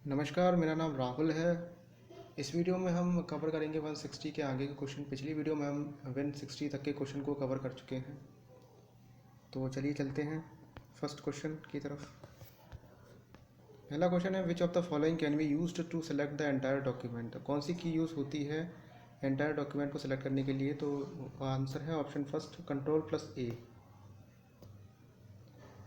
नमस्कार, मेरा नाम राहुल है। इस वीडियो में हम कवर करेंगे 160 के आगे के क्वेश्चन। पिछली वीडियो में हम 160 तक के क्वेश्चन को कवर कर चुके हैं। तो चलिए चलते हैं फर्स्ट क्वेश्चन की तरफ। पहला क्वेश्चन है, which of the following can be used to select the entire document. कौन सी की यूज़ होती है एंटायर डॉक्यूमेंट को सेलेक्ट करने के लिए? तो आंसर है ऑप्शन फर्स्ट, Ctrl+A।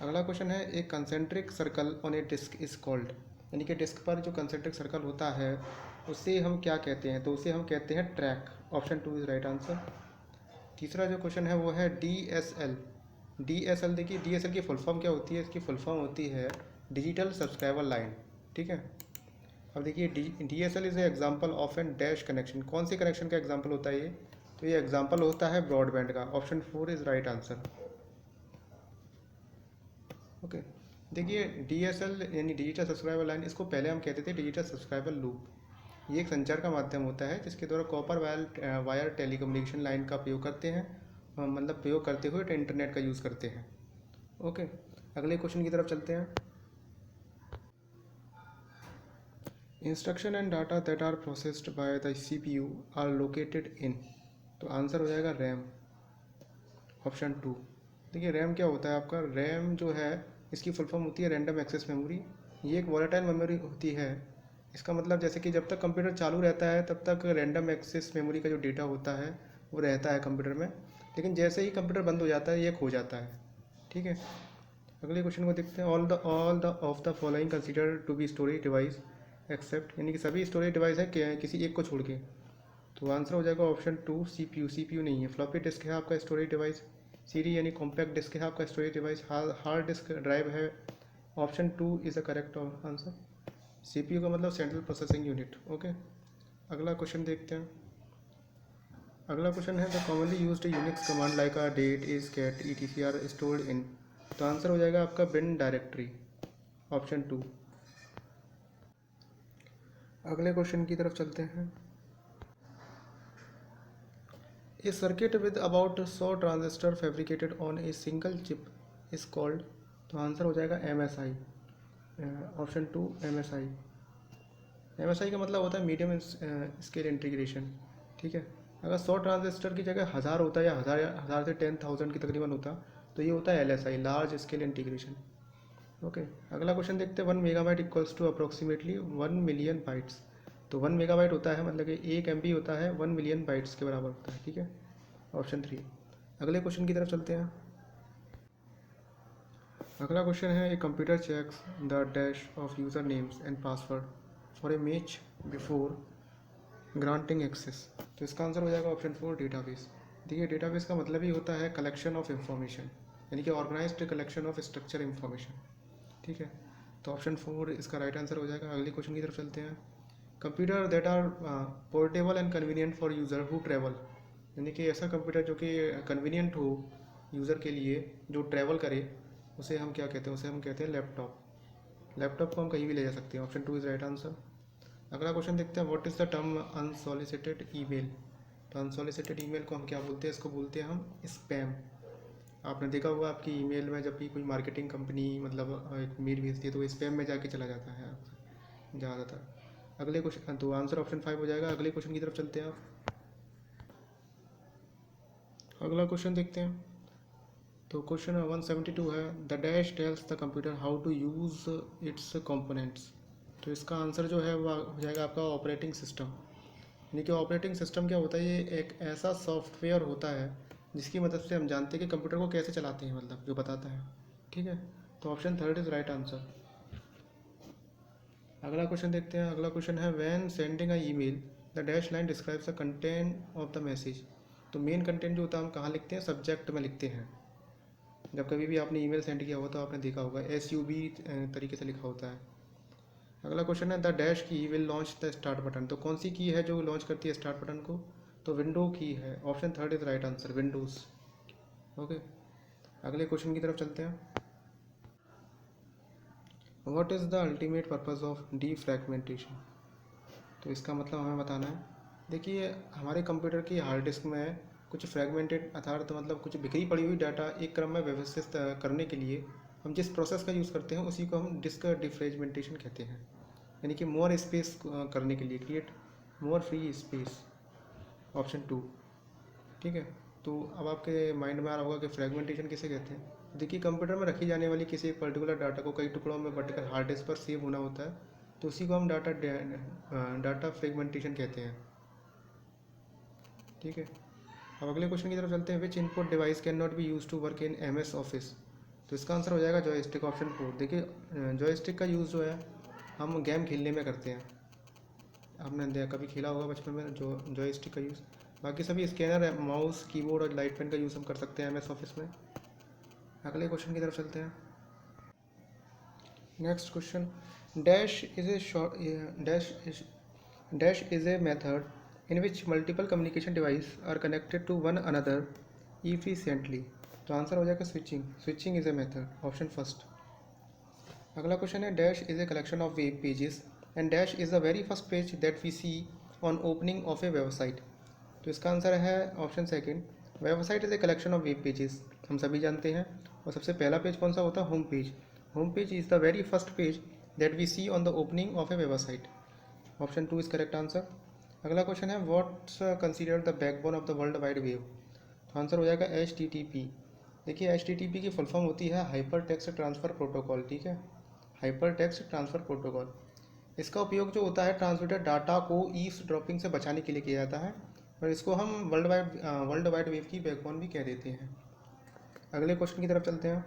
अगला क्वेश्चन है, एक concentric circle on a disk is called. यानी कि डिस्क पर जो कंसेंट्रिक सर्कल होता है उसे हम क्या कहते हैं? तो उसे हम कहते हैं track. Option 2 is right answer. तीसरा जो क्वेश्चन है वो है DSL। DSL, देखिए DSL की फुल फॉर्म क्या होती है? इसकी फुल फॉर्म होती है डिजिटल सब्सक्राइबर लाइन। ठीक है। अब देखिए DSL is a example of an dash connection. कौन सी कनेक्शन का एग्जाम्पल होता है ये? तो ये एग्जाम्पल होता है ब्रॉडबैंड का। Option 4 is right answer. Okay. देखिए DSL यानी डिजिटल सब्सक्राइबर लाइन, इसको पहले हम कहते थे डिजिटल सब्सक्राइबर लूप। ये एक संचार का माध्यम होता है जिसके द्वारा कॉपर वायर टेलीकम्युनिकेशन लाइन का प्रयोग करते हैं, मतलब प्रयोग करते हुए इंटरनेट का यूज़ करते हैं। ओके, अगले क्वेश्चन की तरफ चलते हैं। Instruction and data that are processed by the CPU are located in. तो आंसर हो जाएगा रैम। ऑप्शन 2। देखिए रैम क्या होता है आपका? रैम जो है इसकी फुल फॉर्म होती है रैंडम एक्सेस मेमोरी। ये एक वॉलेटाइल मेमोरी होती है। इसका मतलब जैसे कि जब तक कंप्यूटर चालू रहता है तब तक रैंडम एक्सेस मेमोरी का जो डेटा होता है वो रहता है कंप्यूटर में, लेकिन जैसे ही कंप्यूटर बंद हो जाता है ये खो जाता है। ठीक है। अगले क्वेश्चन को देखते हैं। All the of the following consider to be storage device except. यानी कि सभी स्टोरेज डिवाइस है किसी एक को छोड़ के। तो आंसर हो जाएगा ऑप्शन 2 CPU। CPU नहीं है। फ्लॉपी डिस्क है आपका स्टोरेज डिवाइस। CD यानी कॉम्पैक्ट डिस्क है आपका storage device. Hard disk drive है। Option 2 is the correct answer. CPU का मतलब सेंट्रल प्रोसेसिंग यूनिट। ओके, अगला क्वेश्चन देखते हैं। अगला क्वेश्चन है, the commonly used Unix command like a date is cat etc are stored in. तो answer हो जाएगा आपका बिन डायरेक्टरी। ऑप्शन 2। अगले क्वेश्चन की तरफ चलते हैं। A circuit with about 100 transistor fabricated on a single chip is called. तो आंसर हो जाएगा MSI। Option 2 MSI। MSI का मतलब होता है मीडियम स्केल इंटीग्रेशन। ठीक है। अगर 100 ट्रांजिस्टर की जगह 1000 होता है या हज़ार से 10,000 की तकरीबन होता तो ये होता है LSI, large scale integration. Okay, अगला क्वेश्चन देखते हैं। 1 megabyte equals to approximately 1 million bytes. तो 1 मेगाबाइट होता है मतलब कि 1 MB होता है 1 मिलियन बाइट्स के बराबर होता है। ठीक है। ऑप्शन 3। अगले क्वेश्चन की तरफ चलते हैं। अगला क्वेश्चन है, a computer checks the dash of user names and password for a match before granting access. तो इसका आंसर हो जाएगा ऑप्शन 4 डेटाबेस। देखिए डेटाबेस का मतलब ही होता है कलेक्शन ऑफ इंफॉर्मेशन, यानी कि organized collection of structure information. ठीक है। तो ऑप्शन 4 इसका राइट आंसर हो जाएगा। अगले क्वेश्चन की तरफ चलते हैं। Computer that are portable and convenient for user who travel. यानी कि ऐसा कंप्यूटर जो कि कन्वीनियंट हो यूज़र के लिए, जो ट्रैवल करे, उसे हम क्या कहते हैं? उसे हम कहते हैं लैपटॉप। लैपटॉप को हम कहीं भी ले जा सकते हैं। Option 2 is right answer. अगला क्वेश्चन देखते हैं। What is the term unsolicited email. तो अनसॉलिसिटेड ईमेल को हम क्या बोलते हैं? इसको बोलते हैं हम स्पैम। आपने देखा होगा आपकी ईमेल में जब भी कोई मार्केटिंग कंपनी मतलब एक मेल भेजती है तो वो स्पैम में जाके चला जाता है आपसे ज़्यादातर। अगले क्वेश्चन, तो आंसर ऑप्शन 5 हो जाएगा। अगले क्वेश्चन की तरफ चलते हैं आप। अगला क्वेश्चन देखते हैं। तो क्वेश्चन 172 है, the dash tells the computer how to use its components. तो इसका आंसर जो है वो हो जाएगा आपका ऑपरेटिंग सिस्टम। यानी कि ऑपरेटिंग सिस्टम क्या होता है? ये एक ऐसा सॉफ्टवेयर होता है जिसकी मदद से हम जानते हैं कि कंप्यूटर को कैसे चलाते हैं, मतलब जो बताता है। ठीक है। तो ऑप्शन 3 इज़ राइट आंसर। अगला क्वेश्चन देखते हैं। अगला क्वेश्चन है, when sending a email the dash line describes the content of the message. तो मेन कंटेंट जो होता है हम कहाँ लिखते हैं? सब्जेक्ट में लिखते हैं। जब कभी भी आपने ईमेल सेंड किया हो तो आपने देखा होगा SUB तरीके से लिखा होता है। अगला क्वेश्चन है, द डैश की will launch the start button. तो कौन सी की है जो लॉन्च करती है स्टार्ट बटन को? तो विंडो की है। Option 3 is right answer, Windows. Okay, अगले क्वेश्चन की तरफ चलते हैं। What is the ultimate purpose of defragmentation. तो इसका मतलब हमें बताना है। देखिए हमारे कंप्यूटर की हार्ड डिस्क में कुछ फ्रेगमेंटेड अर्थात मतलब कुछ बिखरी पड़ी हुई डाटा एक क्रम में व्यवस्थित करने के लिए हम जिस प्रोसेस का यूज़ करते हैं उसी को हम डिस्क डिफ्रेगमेंटेशन कहते हैं। यानी कि मोर स्पेस करने के लिए, create more free space, option 2। ठीक है, तो अब आपके माइंड में आ रहा होगा कि फ्रेगमेंटेशन किसे कहते हैं। देखिए, कंप्यूटर में रखी जाने वाली किसी एक पर्टिकुलर डाटा को कई टुकड़ों में बंटकर हार्ड डिस्क पर सेव होना होता है, तो उसी को हम डाटा फ्रेगमेंटेशन कहते हैं। ठीक है, अब अगले क्वेश्चन की तरफ चलते हैं। Which input device can not be use to work in MS Office. तो इसका आंसर हो जाएगा जॉयस्टिक, ऑप्शन 4। देखिए, जॉयस्टिक का यूज़ जो है हम गेम खेलने में करते हैं। आपने कभी खेला होगा बचपन में जो जॉयस्टिक का यूज़। बाकी सभी स्कैनर, माउस, कीबोर्ड और लाइट पेन का यूज़ हम कर सकते हैं MS ऑफिस में। अगले क्वेश्चन की तरफ चलते हैं। Next question, dash is A short dash is a method in which multiple communication devices are connected to one another efficiently। तो आंसर हो जाएगा switching. Switching is a method, option first. अगला क्वेश्चन है, dash is a collection of web pages and dash is the very first page that we see on opening of a website. तो इसका answer है option second, website is a collection of web pages. हम सभी जानते हैं। और सबसे पहला पेज कौन सा होता है? Home page. Home page is the very first page that we see on the opening of a website. Option 2 is correct answer. अगला क्वेश्चन है, what's considered the backbone of the world wide web. तो answer हो जाएगा HTTP। देखिए, HTTP की full form होती है hyper text transfer protocol. ठीक है, हाइपर टेक्स्ट ट्रांसफ़र प्रोटोकॉल। इसका उपयोग जो होता है ट्रांसमिटेड डाटा को ईव्स ड्रॉपिंग से बचाने के लिए किया जाता है, और इसको हम वर्ल्ड वाइड वेब की बैकबोन भी कह देते हैं। अगले क्वेश्चन की तरफ चलते हैं।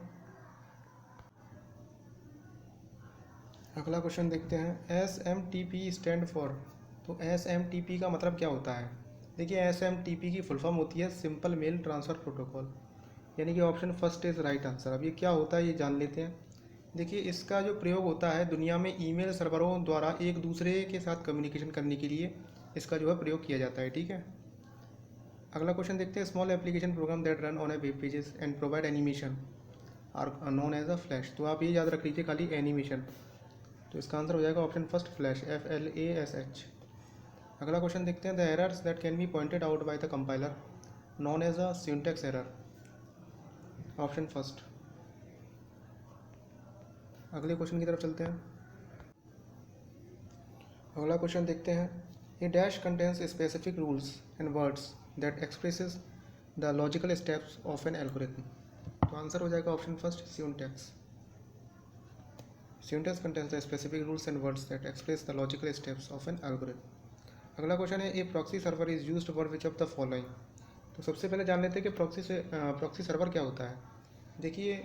अगला क्वेश्चन देखते हैं, SMTP स्टैंड फॉर। तो SMTP का मतलब क्या होता है? देखिए, SMTP की फुल फॉर्म होती है सिंपल मेल ट्रांसफ़र प्रोटोकॉल, यानी कि option first is right answer. अब ये क्या होता है ये जान लेते हैं। देखिए, इसका जो प्रयोग होता है दुनिया में ईमेल सर्वरों द्वारा एक दूसरे के साथ कम्युनिकेशन करने के लिए इसका जो है प्रयोग किया जाता है। ठीक है, अगला क्वेश्चन देखते हैं, small application program that run on a web pages and provide animation are known as a flash. तो आप ये याद रख लीजिए खाली एनिमेशन। तो इसका आंसर हो जाएगा ऑप्शन फर्स्ट, फ्लैश, FLASH। अगला क्वेश्चन देखते हैं, the errors that can be pointed out by the compiler non as a syntax error. Option first. अगले क्वेश्चन की तरफ चलते हैं। अगला क्वेश्चन देखते हैं, A dash contains specific rules and words that expresses the logical steps of an algorithm. तो answer हो जाएगा option first, syntax. Syntax contains the specific rules and words that express the logical steps of an algorithm. अगला question है, a proxy server is used for which of the following. तो सबसे पहले जान लेते हैं कि प्रॉक्सी सर्वर क्या होता है। देखिए,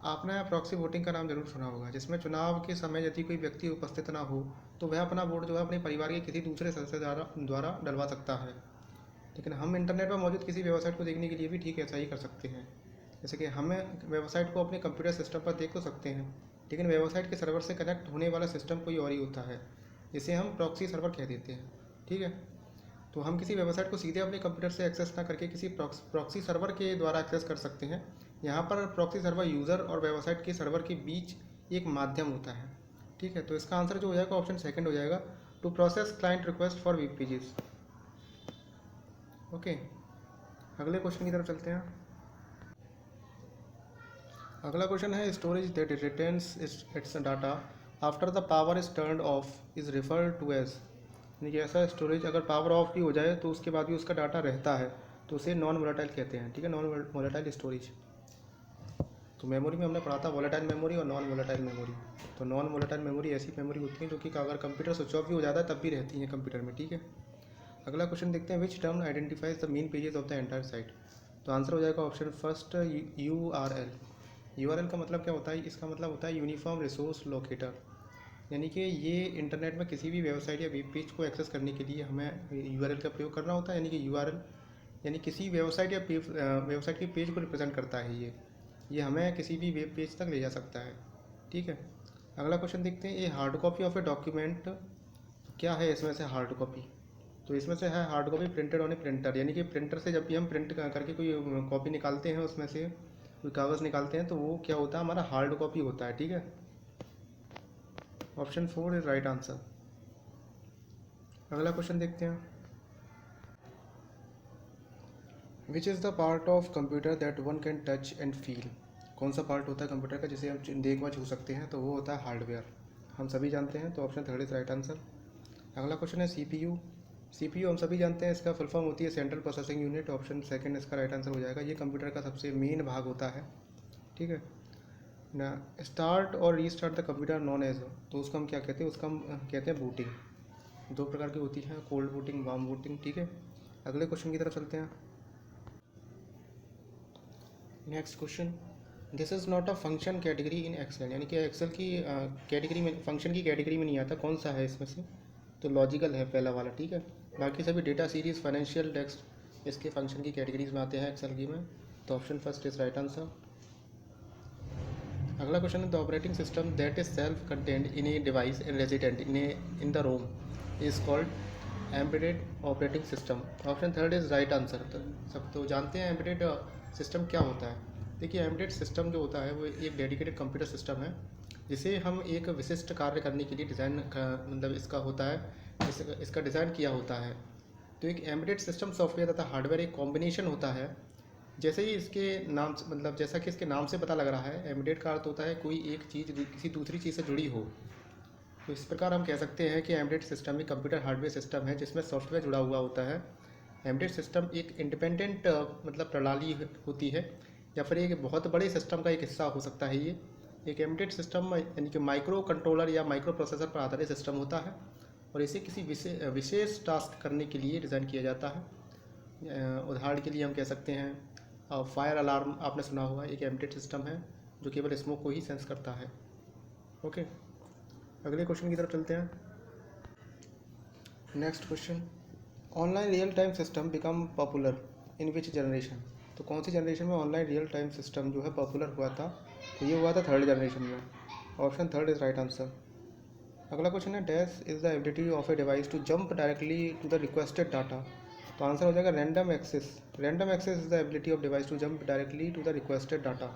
आपने प्रॉक्सी वोटिंग का नाम जरूर सुना होगा, जिसमें चुनाव के समय यदि कोई व्यक्ति उपस्थित ना हो तो वह अपना वोट जो है अपने परिवार के किसी दूसरे सदस्य द्वारा डलवा सकता है। लेकिन हम इंटरनेट पर मौजूद किसी वेबसाइट को देखने के लिए भी ठीक ऐसा ही कर सकते हैं। जैसे कि हमें वेबसाइट को अपने कंप्यूटर सिस्टम पर देख तो सकते हैं, लेकिन वेबसाइट के सर्वर से कनेक्ट होने वाला सिस्टम कोई और ही होता है, जिसे हम प्रॉक्सी सर्वर कह देते हैं। ठीक है, तो हम किसी वेबसाइट को सीधे अपने कंप्यूटर से एक्सेस ना करके किसी प्रॉक्सी सर्वर के द्वारा एक्सेस कर सकते हैं। यहाँ पर प्रॉक्सी सर्वर यूज़र और वेबसाइट के सर्वर के बीच एक माध्यम होता है। ठीक है, तो इसका आंसर जो हो जाएगा ऑप्शन सेकंड हो जाएगा, to process client request for web pages. Okay, अगले क्वेश्चन की तरफ चलते हैं। अगला क्वेश्चन है, storage that retains its data after the power is turned off is referred to as. यानी कि ऐसा स्टोरेज अगर पावर ऑफ भी हो जाए तो उसके बाद भी उसका डाटा रहता है, तो उसे नॉन वोलेटाइल कहते हैं। ठीक है, नॉन वोलेटाइल स्टोरेज। तो मेमोरी में हमने पढ़ा था वोलेटाइल मेमोरी और नॉन वोलेटाइल मेमोरी। तो नॉन वोलेटाइल मेमोरी ऐसी मेमोरी होती है जो कि अगर कंप्यूटर स्विच ऑफ भी हो जाता है तब भी रहती है कंप्यूटर में। ठीक है, अगला क्वेश्चन देखते हैं, which term identifies the main pages of the entire site. तो आंसर हो जाएगा ऑप्शन फर्स्ट, URL। URL का मतलब क्या होता है? इसका मतलब होता है यूनिफॉर्म रिसोर्स लोकेटर, यानी कि ये इंटरनेट में किसी भी वेबसाइट या वेब पेज को एक्सेस करने के लिए हमें URL का प्रयोग करना होता है। यानी कि URL यानी किसी वेबसाइट या वेबसाइट के पेज को रिप्रेजेंट करता है। ये हमें किसी भी वेब पेज तक ले जा सकता है। ठीक है, अगला क्वेश्चन देखते हैं, ये hard copy of a document क्या है? इसमें से हार्ड कॉपी, तो इसमें से है hard copy printed on A printer, यानी कि प्रिंटर से जब भी हम प्रिंट करके कोई कॉपी निकालते हैं, उसमें से कोई कागज़ निकालते हैं, तो वो क्या होता है? हमारा हार्ड कॉपी होता है। ठीक है, ऑप्शन 4 इज राइट आंसर। अगला क्वेश्चन देखते हैं, which is the part of computer that one can touch and feel. कौन सा पार्ट होता है कंप्यूटर का जिसे हम देख व छू सकते हैं? तो वो होता है हार्डवेयर। हम सभी जानते हैं, तो option third is right answer. अगला क्वेश्चन है सीपीयू। सीपीयू हम सभी जानते हैं, इसका फुल फॉर्म होती है central processing unit. Option second इसका राइट आंसर हो जाएगा। ये कंप्यूटर का सबसे मेन भाग होता है, ठीक है ना। स्टार्ट और restart the computer known as, तो उसको हम क्या कहते हैं, उसका हम कहते हैं बूटिंग। दो प्रकार की होती हैं, कोल्ड बूटिंग, वार्म बूटिंग, ठीक है। अगले क्वेश्चन की तरफ चलते हैं। Next question, this is not a function category in excel, यानी कि एक्सेल की कैटेगरी में, फंक्शन की कैटेगरी में नहीं आता। कौन सा है इसमें से, तो लॉजिकल है पहला वाला, ठीक है। बाकी सभी डेटा सीरीज, फाइनेंशियल टेक्स्ट इसके फंक्शन की कैटेगरीज में आते हैं एक्सेल की में, तो option first is right answer. अगला क्वेश्चन है, the operating system that is self contained in a device and resident in the ROM is called embedded operating system. Option third is right answer. तो सब तो जानते हैं embedded system क्या होता है। देखिए, एम्बेडेड सिस्टम जो होता है वो एक डेडिकेटेड कंप्यूटर सिस्टम है, जिसे हम एक विशिष्ट कार्य करने के लिए डिज़ाइन मतलब इसका होता है, इसका डिज़ाइन किया होता है। तो एक एम्बेडेड सिस्टम सॉफ्टवेयर तथा हार्डवेयर एक कॉम्बिनेशन होता है। जैसे ही इसके नाम से, मतलब जैसा कि इसके नाम से पता लग रहा है, एम्बेडेड का अर्थ होता है कोई एक चीज़ किसी दूसरी चीज़ से जुड़ी हो। तो इस प्रकार हम कह सकते हैं कि एम्बेडेड सिस्टम एक कंप्यूटर हार्डवेयर सिस्टम है जिसमें सॉफ्टवेयर जुड़ा हुआ होता है। एम्बेडेड सिस्टम एक इंडिपेंडेंट मतलब प्रणाली होती है, या फिर एक बहुत बड़े सिस्टम का एक हिस्सा हो सकता है। ये एक एम्बेडेड सिस्टम यानी कि माइक्रो कंट्रोलर या माइक्रो प्रोसेसर पर आधारित सिस्टम होता है, और इसे किसी विशेष टास्क करने के लिए डिज़ाइन किया जाता है। उदाहरण के लिए हम कह सकते हैं फायर अलार्म, आपने सुना होगा, एक एम्बेडेड सिस्टम है जो केवल स्मोक को ही सेंस करता है। ओके, अगले क्वेश्चन की तरफ चलते हैं। Next question, online real time system become popular in which generation, तो कौन सी जनरेशन में ऑनलाइन रियल टाइम सिस्टम जो है पॉपुलर हुआ था, तो ये हुआ था थर्ड जनरेशन में। Option third is right answer. अगला क्वेश्चन है, dash is the ability of a device to jump directly to the requested data, तो आंसर हो जाएगा random access. Random access is the ability of device to jump directly to the requested data.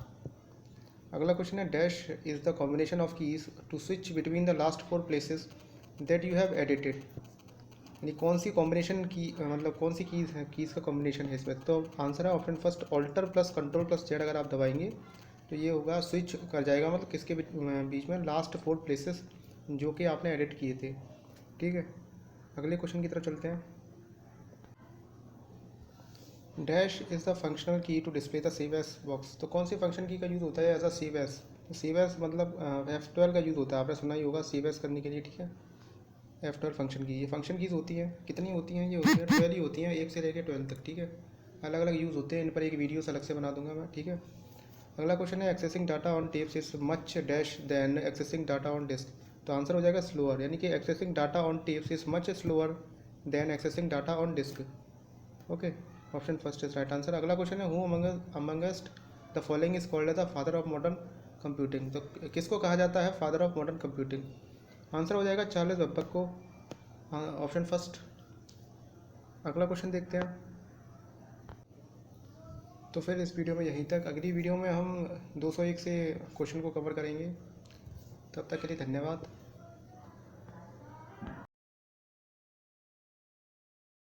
अगला question है, dash is the combination of keys to switch between the last four places that you have edited, यानी कौन सी combination की, मतलब कौन सी keys है, कीज़ का कॉम्बिनेशन है इसमें, तो आंसर है option first alter plus control plus Z. अगर आप दबाएंगे तो ये होगा स्विच कर जाएगा, मतलब किसके बीच में, लास्ट फोर प्लेसेस जो कि आपने एडिट किए थे, ठीक है। अगले क्वेश्चन की तरफ चलते हैं। Dash is the functional key to display the save as box, तो कौन सी फंक्शन की का यूज़ होता है एज अ सेव एस, तो सेव एस मतलब F12 का यूज़ होता है, आपने सुना ही होगा सेव एस करने के लिए, ठीक है। F12 फंक्शन की, ये फंक्शन कीज होती हैं, कितनी होती हैं, ये होती है 12 ही होती हैं, 1 से लेकर 12 तक, ठीक है। अलग अलग यूज़ होते हैं, इन पर एक वीडियोस अलग से बना दूंगा मैं, ठीक है। अगला क्वेश्चन है, accessing data on tapes is much dash than accessing data on disk, तो आंसर हो जाएगा स्लोअर, यानी कि accessing data on tapes is much slower than accessing data on disk. Okay, option first is right answer. अगला question है, who amongst the following is called the father of modern computing, तो किसको कहा जाता है father of modern computing, answer हो जाएगा Charles Babbage को, ऑप्शन फर्स्ट। अगला क्वेश्चन देखते हैं। तो फिर इस वीडियो में यहीं तक, अगली वीडियो में हम 201 से क्वेश्चन को कवर करेंगे। तब तक के लिए धन्यवाद।